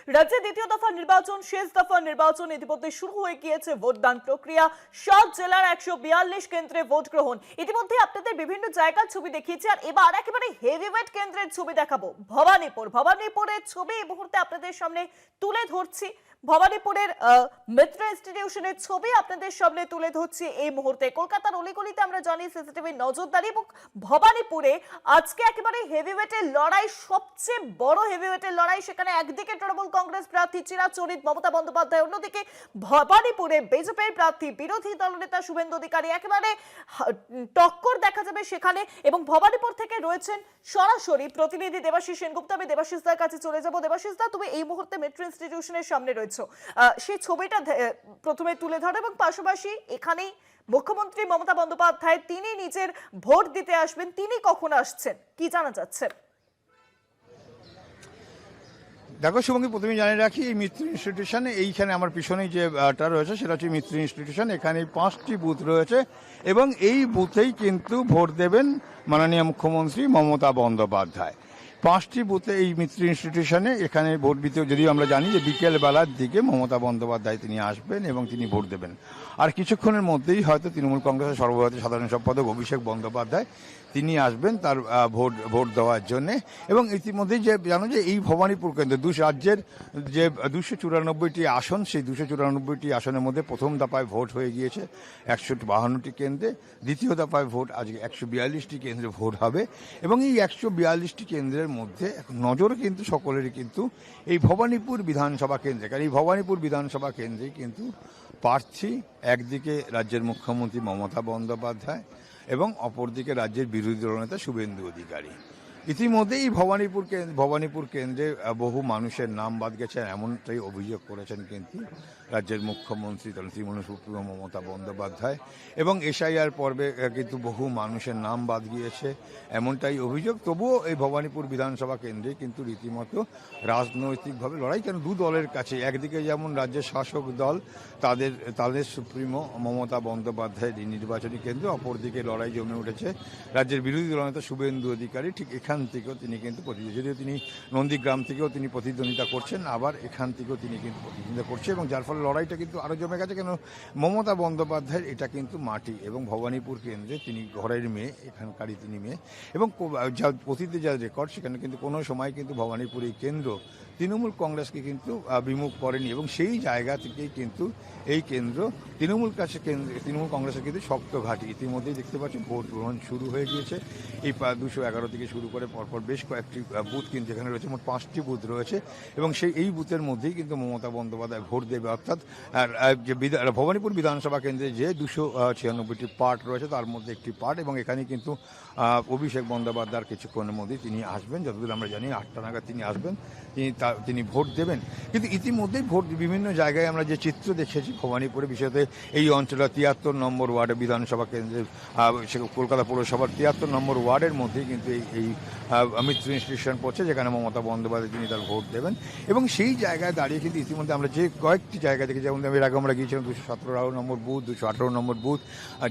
রাজ্যে দ্বিতীয় দফা নির্বাচন, শেষ দফা নির্বাচন ইতিমধ্যে শুরু হয়ে গিয়েছে ভোটদান প্রক্রিয়া। 7 জেলার 142 কেন্দ্রে ভোট গ্রহণ। ইতিমধ্যে আপনাদের বিভিন্ন জায়গার ছবি দেখিয়েছি, আর এবার একেবারে হেভিওয়েট কেন্দ্রের ছবি দেখাবো। ভবানীপুরের ছবি এই মুহূর্তে আপনাদের সামনে তুলে ধরছি। ভবানীপুরের মিত্র ইনস্টিটিউশনের ছবি আপনাদের সামনে তুলে ধরছি এই মুহূর্তে। কলকাতার অলিগলিতে আমরা জানি সিসিটিভি নজরদারি, এবং ভবানীপুরে আজকে একেবারে হেভিওয়েটের লড়াই, সবচেয়ে বড় হেভিওয়েটের লড়াই। সেখানে একদিকে তৃণমূল কংগ্রেস প্রার্থী চিরাচরিত মমতা বন্দ্যোপাধ্যায়, অন্যদিকে ভবানীপুরে বিজেপির প্রার্থী বিরোধী দলনেতা শুভেন্দু অধিকারী। একেবারে টক্কর দেখা যাবে সেখানে। এবং ভবানীপুর থেকে রয়েছেন সরাসরি প্রতিনিধি দেবাশিস সেনগুপ্ত। আমি দেবাশিস দার কাছে চলে যাব। দেবাশিস দা, তুমি এই মুহূর্তে মেট্রো ইনস্টিটিউশনের সামনে রয়েছে, সেই ছবিটা প্রথমে তুলে ধরো, এবং পাশাপাশি এখানেই মুখ্যমন্ত্রী মমতা বন্দ্যোপাধ্যায় তিনি নিজের ভোট দিতে আসবেন, তিনি কখন আসছেন, কি জানা যাচ্ছে? দেখো শুভঙ্কী, প্রথমে জানিয়ে রাখি এই মিত্র ইনস্টিটিউশন, এইখানে আমার পিছনেই যেটা রয়েছে সেটা হচ্ছে মিত্র ইনস্টিটিউশন। এখানে 5টি বুথ রয়েছে এবং এই বুথেই কিন্তু ভোট দেবেন মাননীয় মুখ্যমন্ত্রী মমতা বন্দ্যোপাধ্যায়। 5টি বুথে এই মিত্র ইনস্টিটিউশনে এখানে ভোট দিতে, যদিও আমরা জানি যে বিকেল বেলার দিকে মমতা বন্দ্যোপাধ্যায় তিনি আসবেন এবং তিনি ভোট দেবেন। আর কিছুক্ষণের মধ্যেই হয়তো তৃণমূল কংগ্রেসের সর্বভারতীয় সাধারণ সম্পাদক অভিষেক বন্দ্যোপাধ্যায় তিনি আসবেন তার ভোট দেওয়ার জন্য। এবং ইতিমধ্যেই যে জানো যে এই ভবানীপুর কেন্দ্র রাজ্যের যে 294টি আসন, সেই 294টি আসনের মধ্যে প্রথম দফায় ভোট হয়ে গিয়েছে 152টি কেন্দ্রে, দ্বিতীয় দফায় ভোট আজকে 142টি কেন্দ্রে ভোট হবে। এবং এই 142টি কেন্দ্রের মধ্যে নজর কিন্তু সকলেরই কিন্তু এই ভবানীপুর বিধানসভা কেন্দ্রে, কারণ এই ভবানীপুর বিধানসভা কেন্দ্রে কিন্তু প্রার্থী একদিকে রাজ্যের মুখ্যমন্ত্রী মমতা বন্দ্যোপাধ্যায় এবং অপরদিকে রাজ্যের বিরোধী দলনেতা শুভেন্দু অধিকারী। ইতিমধ্যেই এই ভবানীপুর কেন্দ্রে বহু মানুষের নাম বাদ গেছে, এমনটাই অভিযোগ করেছেন কিন্তু রাজ্যের মুখ্যমন্ত্রী তৃণমূল সুপ্রিমো মমতা বন্দ্যোপাধ্যায়। এবং এসআইআর পর্বে কিন্তু বহু মানুষের নাম বাদ গিয়েছে, এমনটাই অভিযোগ। তবুও এই ভবানীপুর বিধানসভা কেন্দ্রে কিন্তু রীতিমতো রাজনৈতিকভাবে লড়াই, কেন দু দলের কাছে, একদিকে যেমন রাজ্যের শাসক দল তাদের সুপ্রিমো মমতা বন্দ্যোপাধ্যায়ের এই নির্বাচনী কেন্দ্র, অপরদিকে লড়াই জমে উঠেছে রাজ্যের বিরোধী দলনেতা শুভেন্দু অধিকারী। ঠিক এখান থেকেও তিনি কিন্তু যদিও তিনি নন্দীগ্রাম থেকেও তিনি প্রতিদ্বন্দ্বিতা করছেন, আবার এখান থেকেও তিনি কিন্তু প্রতিদ্বন্দ্বিতা করছেন, এবং যার ফলে লড়াইটা কিন্তু আরও জমে গেছে। কেন মমতা বন্দ্যোপাধ্যায়ের এটা কিন্তু মাটি, এবং ভবানীপুর কেন্দ্রে তিনি ঘরের মেয়ে, এখানকারই তিনি মেয়ে। এবং অতীতে যা রেকর্ড, সেখানে কিন্তু কোনো সময় কিন্তু ভবানীপুর এই কেন্দ্র তৃণমূল কংগ্রেসকে কিন্তু বিমুখ করেনি, এবং সেই জায়গা থেকেই কিন্তু এই কেন্দ্র তৃণমূল কংগ্রেসের কিন্তু শক্ত ঘাঁটি। ইতিমধ্যেই দেখতে পাচ্ছি ভোট গ্রহণ শুরু হয়ে গিয়েছে। এই 211 থেকে শুরু করে পরপর বেশ কয়েকটি বুথ কিন্তু এখানে রয়েছে, মোট 5টি বুথ রয়েছে, এবং এই বুথের মধ্যেই কিন্তু মমতা বন্দ্যোপাধ্যায় ভোট দেবে। অর্থাৎ যে ভবানীপুর বিধানসভা কেন্দ্রে যে 296টি পার্ট রয়েছে তার মধ্যে একটি পার্ট, এবং এখানে কিন্তু অভিষেক বন্দ্যোপাধ্যায়ের কিছুক্ষণের মধ্যেই তিনি আসবেন। যতদূর আমরা জানি 8টা নাগাদ তিনি আসবেন, তিনি ভোট দেবেন। কিন্তু ইতিমধ্যেই বিভিন্ন জায়গায় আমরা যে চিত্র দেখেছি ভবানীপুরে, বিশেষত এই অঞ্চলের 73 নম্বর ওয়ার্ডে বিধানসভা কেন্দ্রের কলকাতা পৌরসভার 73 নম্বর ওয়ার্ডের মধ্যেই কিন্তু এই মিত্র ইনস্টিটিউশন পড়ছে, যেখানে মমতা বন্দ্যোপাধ্যায় তিনি তার ভোট দেবেন। এবং সেই জায়গায় দাঁড়িয়ে কিন্তু ইতিমধ্যে আমরা যে কয়েকটি জায়গা দেখি, যেমন এর আগে আমরা গিয়েছিলাম 217 নম্বর বুথ, 218 নম্বর বুথ,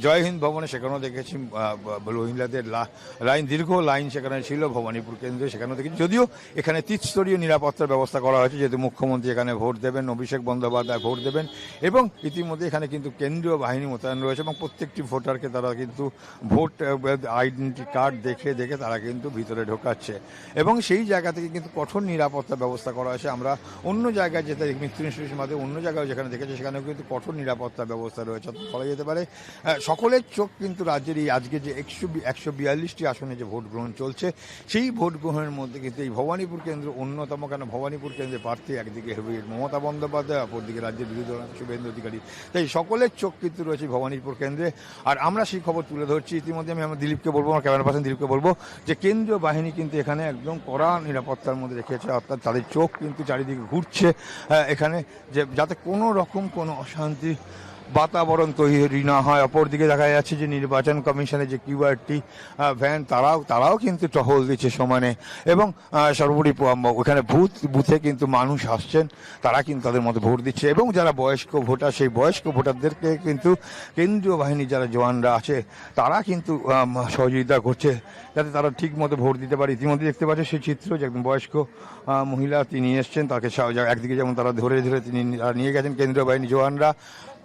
জয় হিন্দ ভবনে, সেখানেও দেখেছি মহিলাদের দীর্ঘ লাইন সেখানে ছিল ভবানীপুর কেন্দ্রে, সেখানেও দেখেছি। যদিও এখানে ত্রিস্তরীয় নিরাপত্তার ব্যবস্থা করা হয়েছে, যেহেতু মুখ্যমন্ত্রী এখানে ভোট দেবেন, অভিষেক বন্দ্যোপাধ্যায় ভোট দেবেন, এবং ইতিমধ্যে এখানে কিন্তু কেন্দ্রীয় বাহিনী মোতায়েন রয়েছে, এবং প্রত্যেকটি ভোটারকে তারা কিন্তু ভোট আইডেন্টি কার্ড দেখে তারা কিন্তু ভিতরে ঢোকাচ্ছে, এবং সেই জায়গা থেকে কিন্তু কঠোর নিরাপত্তা ব্যবস্থা করা হয়েছে। আমরা অন্য জায়গায় যেতে মিত্র ইনস্টিটিউশন মাধ্যমে অন্য জায়গায় যেখানে দেখেছি, সেখানেও কিন্তু কঠোর নিরাপত্তা ব্যবস্থা রয়েছে। বলা যেতে পারে সকলের চোখ কিন্তু রাজ্যের এই আজকে যে 142টি আসনে যে ভোট গ্রহণ চলছে, সেই ভোট গ্রহণের মধ্যে কিন্তু এই ভবানীপুর কেন্দ্র অন্যতম। কেন ভবানীপুর কেন্দ্রে প্রার্থী একদিকে মমতা বন্দ্যোপাধ্যায়, অপরদিকে রাজ্যের বিরোধী দলনেতা শুভেন্দু অধিকারী। তাই সকলের চোখ কিন্তু রয়েছে ভবানীপুর কেন্দ্রে, আর আমরা সেই খবর তুলে ধরছি। ইতিমধ্যে আমি আমার দিলীপকে বলবো, আমার ক্যামেরা পার্সন দিলীপকে বলবো যে কেন্দ্রীয় বাহিনী কিন্তু এখানে একদম কড়া নিরাপত্তার মধ্যে রেখেছে, অর্থাৎ তাদের চোখ কিন্তু চারিদিকে ঘুরছে এখানে, যে যাতে কোনো রকম কোনো অশান্তি বাতাবরণ তৈরি না হয়। অপরদিকে দেখা যাচ্ছে যে নির্বাচন কমিশনের যে কিউআরটি ভ্যান তারাও কিন্তু টহল দিচ্ছে সমানে, এবং সর্বোপরি ওখানে বুথে কিন্তু মানুষ আসছেন, তারা কিন্তু তাদের মতো ভোট দিচ্ছে, এবং যারা বয়স্ক ভোটার সেই বয়স্ক ভোটারদেরকে কিন্তু কেন্দ্রীয় বাহিনীর যারা জওয়ানরা আছে তারা কিন্তু সহযোগিতা করছে যাতে তারা ঠিক মতো ভোট দিতে পারে। ইতিমধ্যে দেখতে পাচ্ছে সেই চিত্র যে একজন বয়স্ক মহিলা তিনি এসছেন, তাকে একদিকে যেমন তারা ধরে ধরে তিনি নিয়ে গেছেন কেন্দ্রীয় বাহিনী জওয়ানরা,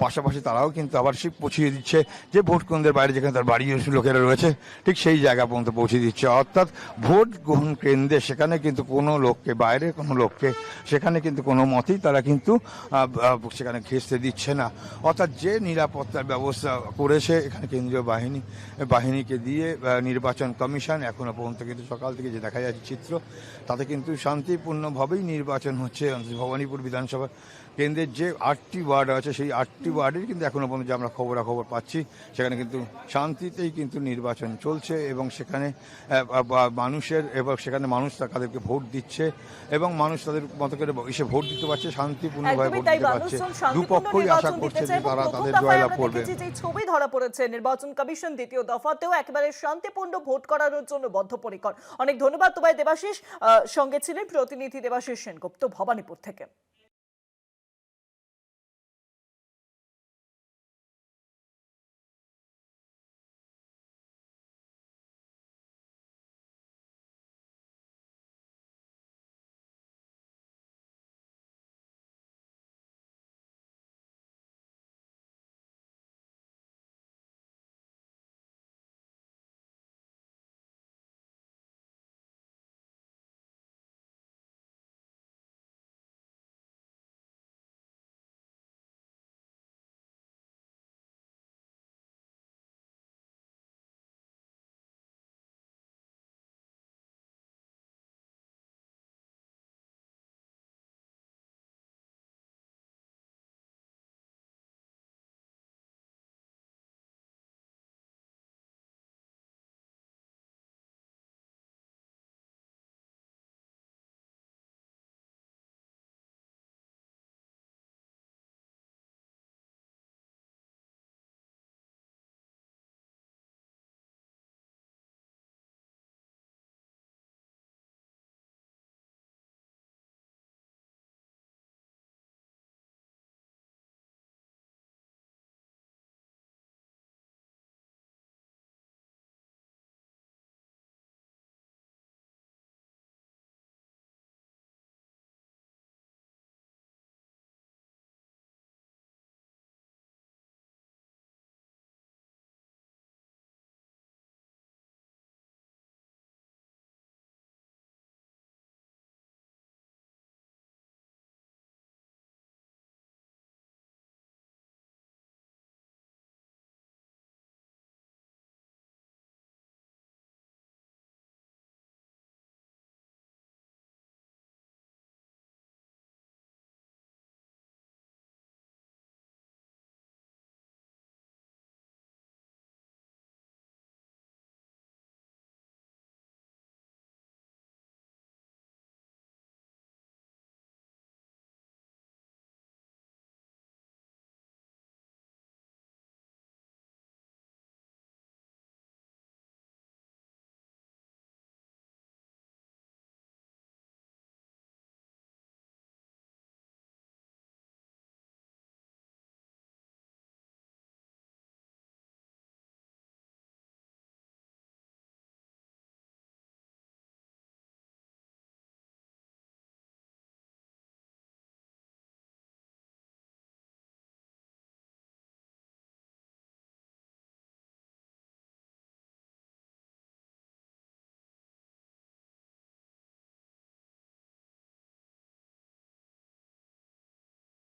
পাশাপাশি তারাও কিন্তু আবার সে পৌঁছিয়ে দিচ্ছে যে ভোট কেন্দ্রের বাইরে যেখানে তার বাড়ির লোকেরা রয়েছে ঠিক সেই জায়গা পর্যন্ত পৌঁছে দিচ্ছে। অর্থাৎ ভোট গ্রহণ কেন্দ্রে সেখানে কিন্তু কোনো লোককে, বাইরে কোনো লোককে সেখানে কিন্তু কোনো মতেই তারা কিন্তু সেখানে ঘেঁষতে দিচ্ছে না। অর্থাৎ যে নিরাপত্তার ব্যবস্থা করেছে এখানে কেন্দ্রীয় বাহিনীকে দিয়ে নির্বাচন কমিশন, এখনো পর্যন্ত কিন্তু সকাল থেকে যে দেখা যাচ্ছে চিত্র তাতে কিন্তু শান্তিপূর্ণভাবেই নির্বাচন হচ্ছে। ভবানীপুর বিধানসভা কেন্দ্রের যে 8টি ওয়ার্ড আছে সেই 8টি ওয়ার্ডের কিন্তু এখনো পর্যন্ত যে আমরা খবরাখবর পাচ্ছি সেখানে কিন্তু শান্তিতেই কিন্তু নির্বাচন চলছে, এবং সেখানে সেখানে মানুষ তাদেরকে ভোট দিচ্ছে এবং মানুষ তাদের মতো করে এসে ভোট দিতে পারছে, শান্তিপূর্ণভাবে ভোট দিতে পারছে। দুপক্ষই আশা করছে যে তারা তাদের জয়লাভ করবে। যে ছবি ধরা পড়েছে নির্বাচন কমিশন দ্বিতীয় দফাতেও একেবারে শান্তিপূর্ণ ভোট করানোর জন্য বদ্ধপরিকর। অনেক ধন্যবাদ তোমায় দেবাশিস, সঙ্গে ছিলেন প্রতিনিধি দেবাশিস সেনগুপ্ত ভবানীপুর থেকে।